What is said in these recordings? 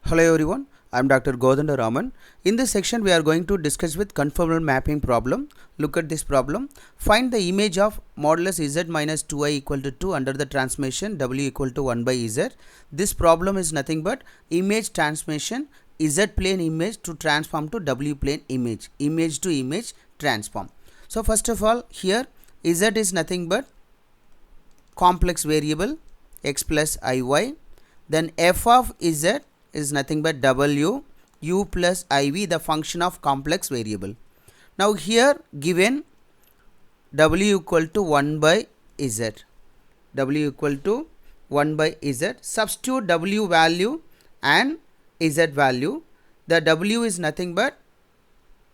Hello everyone, I am Dr. Godanda Raman. In this section we are going to discuss with conformal mapping problem. Look at this problem. Find the image of modulus z minus 2i equal to 2 under the transformation w equal to 1 by z. This problem is nothing but image transformation, z plane image to transform to w plane image to image transform. So first of all, here z is nothing but complex variable x plus iy. Then f of z is nothing but w u plus iv, the function of complex variable. Now here given w equal to 1 by z, w equal to 1 by z, substitute w value and z value. The w is nothing but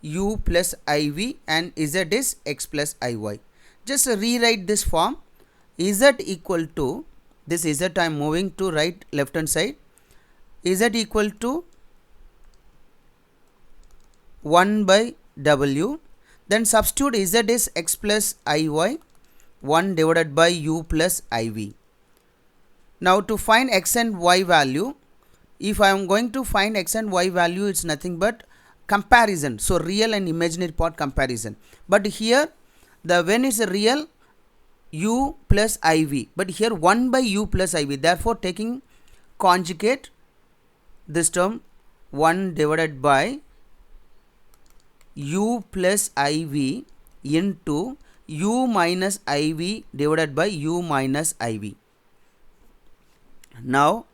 u plus iv and z is x plus iy. Just rewrite this form. Z equal to this z, I am moving to left hand side. Z equal to 1 by w, then substitute z is x plus iy, 1 divided by u plus iv. Now to find x and y value, if I am going to find x and y value, it's nothing but comparison. So real and imaginary part comparison. But here the when is real, u plus iv, but here 1 by u plus iv, therefore taking conjugate this term 1 divided by u plus iv into u minus iv divided by u minus iv. Now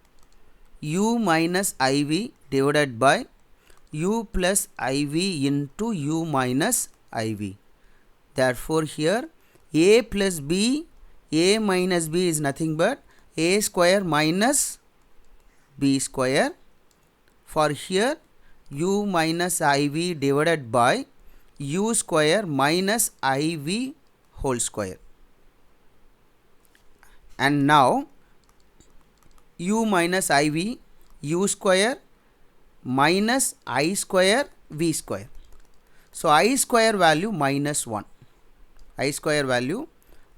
u minus iv divided by u plus iv into u minus iv. Therefore here a plus b, a minus b is nothing but a square minus b square. For here u minus iv divided by u square minus iv whole square. And now u minus iv, u square minus I square v square. So I square value minus 1. I square value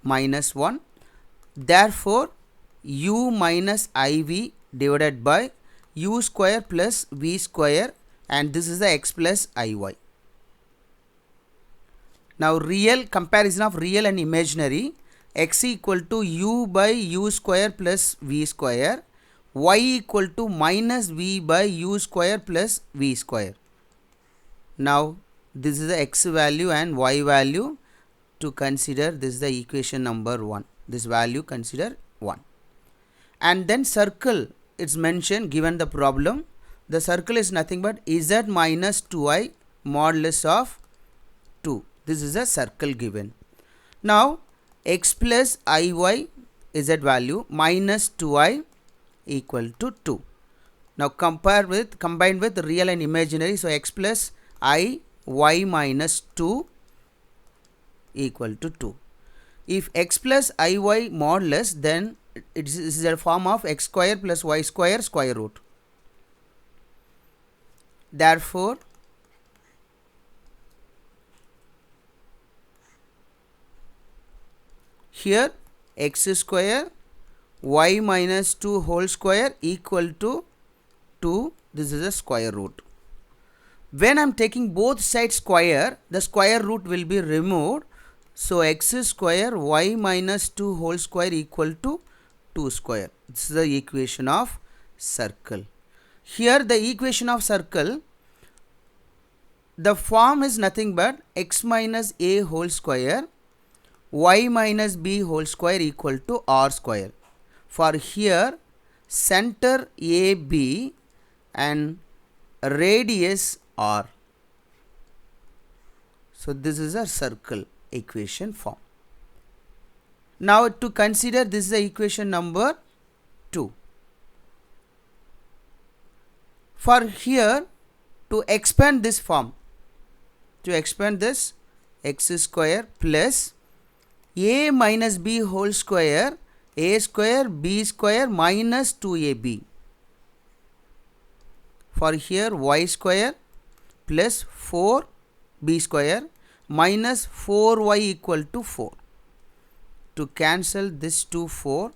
minus 1. Therefore u minus iv divided by u square plus v square, and this is the x plus iy. Now real comparison of real and imaginary, x equal to u by u square plus v square, y equal to minus v by u square plus v square. Now this is the x value and y value to consider. This is the equation number 1. This value consider 1. And then circle, it's mentioned given the problem. The circle is nothing but z minus 2i modulus of 2. This is a circle given. Now x plus iy z value minus 2i equal to 2. Now combined with real and imaginary. So x plus I y minus 2 equal to 2. If x plus iy modulus, then it is a form of x square plus y square square root. Therefore here x square y minus 2 whole square equal to 2. This is a square root. When I am taking both sides square, the square root will be removed. So x square y minus 2 whole square equal to 2 square. This is the equation of circle. Here the equation of circle, the form is nothing but x minus a whole square y minus b whole square equal to r square. For here center AB and radius r. So this is a circle equation form. Now to consider, this is the equation number 2. For here to expand this form, to expand this x square plus a minus b whole square, a square b square minus 2ab. For here y square plus 4b square minus 4y equal to 4. To cancel this 2 4,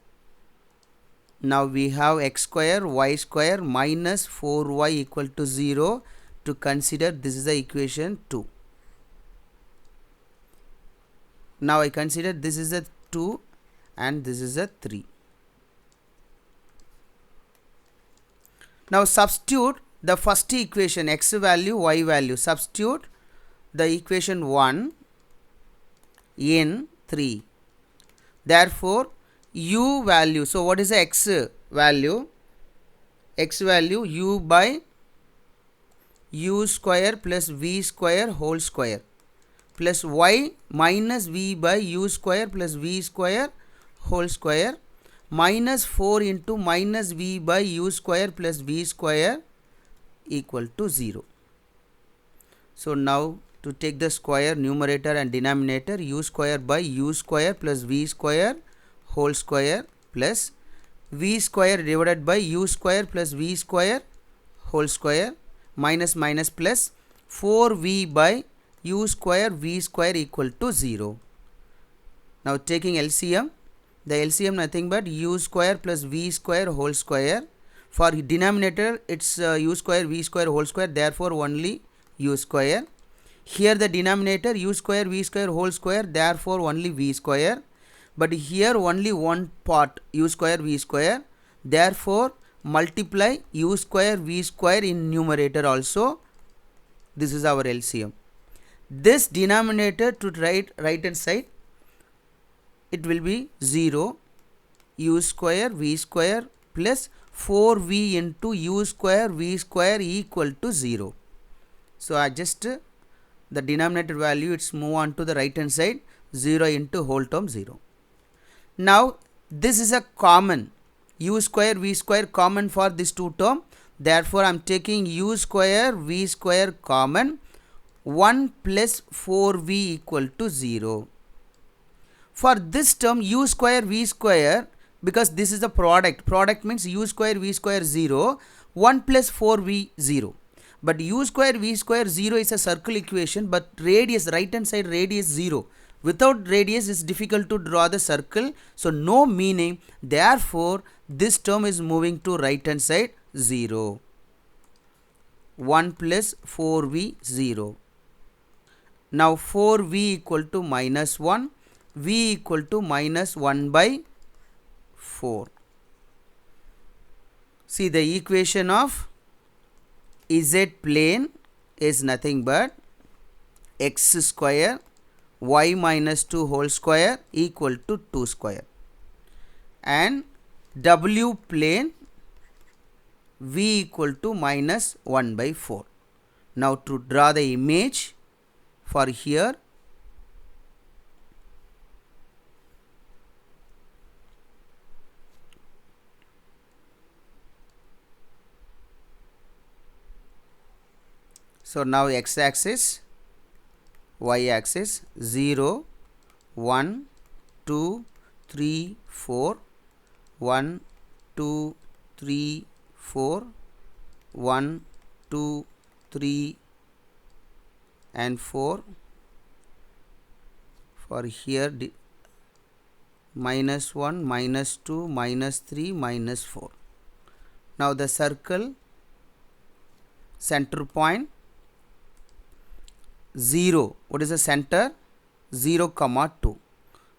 Now we have x square y square minus 4y equal to 0 to consider. This is the equation 2. Now I consider this is a 2 and this is a 3. Now substitute the first equation, x value, y value. Substitute the equation 1 in 3. Therefore u value, so what is the x value? X value u by u square plus v square whole square plus y minus v by u square plus v square whole square minus 4 into minus v by u square plus v square equal to 0. So now to take the square, numerator and denominator, u square by u square plus v square whole square plus v square divided by u square plus v square whole square minus minus plus 4v by u square v square equal to 0. Now taking LCM, the LCM nothing but u square plus v square whole square. For denominator it's u square v square whole square, therefore only u square. Here the denominator u square v square whole square, therefore only v square. But here only one part u square v square, therefore multiply u square v square in numerator also. This is our LCM. This denominator to right hand side, it will be 0 u square v square plus 4v into u square v square equal to 0. So adjust the denominator value, it's move on to the right hand side, 0 into whole term 0. Now this is a common, u square v square common for this two term, therefore I am taking u square v square common, 1 plus 4v equal to 0. For this term u square v square, because this is a product means u square v square 0, 1 plus 4v 0. But u square v square 0 is a circle equation, but radius, right hand side radius 0. Without radius it's difficult to draw the circle, so no meaning, therefore this term is moving to right hand side 0. 1 plus 4v 0. Now 4v equal to minus 1, v equal to minus 1 by 4. See the equation of z plane is nothing but x square y minus 2 whole square equal to 2 square, and w plane v equal to minus 1 by 4. Now to draw the image for here, so now x axis, y axis 0, 1, 2, 3, 4, 1, 2, 3, 4, 1, 2, 3 and 4. For here minus 1, minus 2, minus 3, minus 4. Now the circle center point 0, what is the center? 0 comma 2.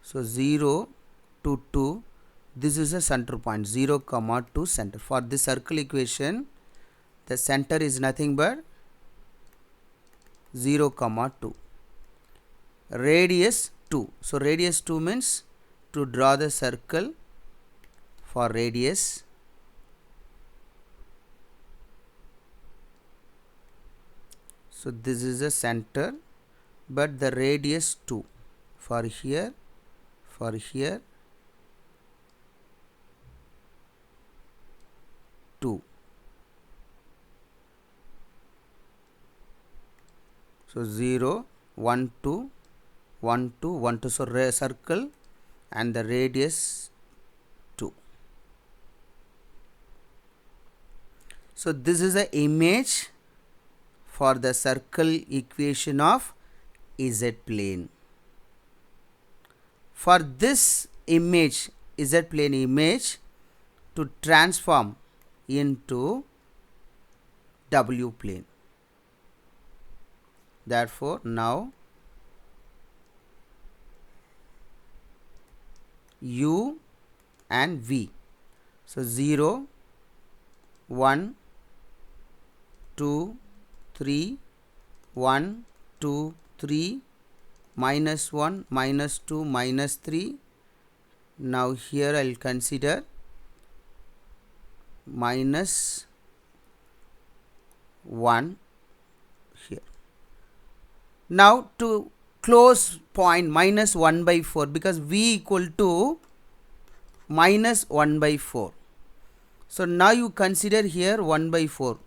So 0 to 2, this is a center point, 0 comma 2 center. For this circle equation, the center is nothing but 0 comma 2. Radius 2. So radius 2 means to draw the circle for radius. So this is the center, but the radius 2 for here, 2. So 0, 1, 2, 1, 2, 1, 2. So circle and the radius 2. So this is the image for the circle equation of z plane. For this image, z plane image, to transform into W plane. Therefore, now U and V. So 0, 1, 2, 3, 1, 2, 3, minus 1, minus 2, minus 3. Now here I will consider minus 1 here. Now to close point minus 1 by 4, because V equal to minus 1 by 4. So now you consider here 1 by 4.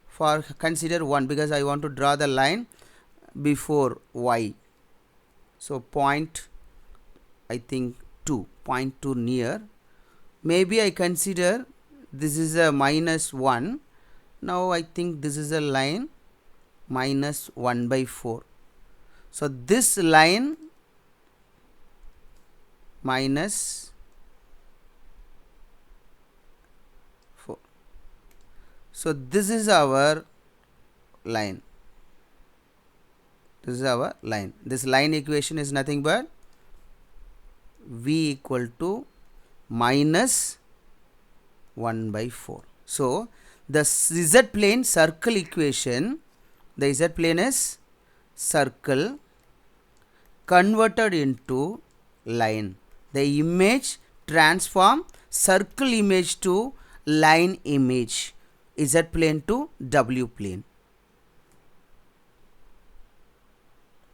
For consider 1, because I want to draw the line before Y. So point, I think 2, point 2 near. Maybe I consider this is a minus 1. Now I think this is a line minus 1 by 4. So this line minus 4. So this is our line. This is our line. This line equation is nothing but V equal to minus 1 by 4. So the Z plane circle equation, the Z plane is circle converted into line. The image transform circle image to line image, Z plane to W plane.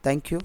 Thank you.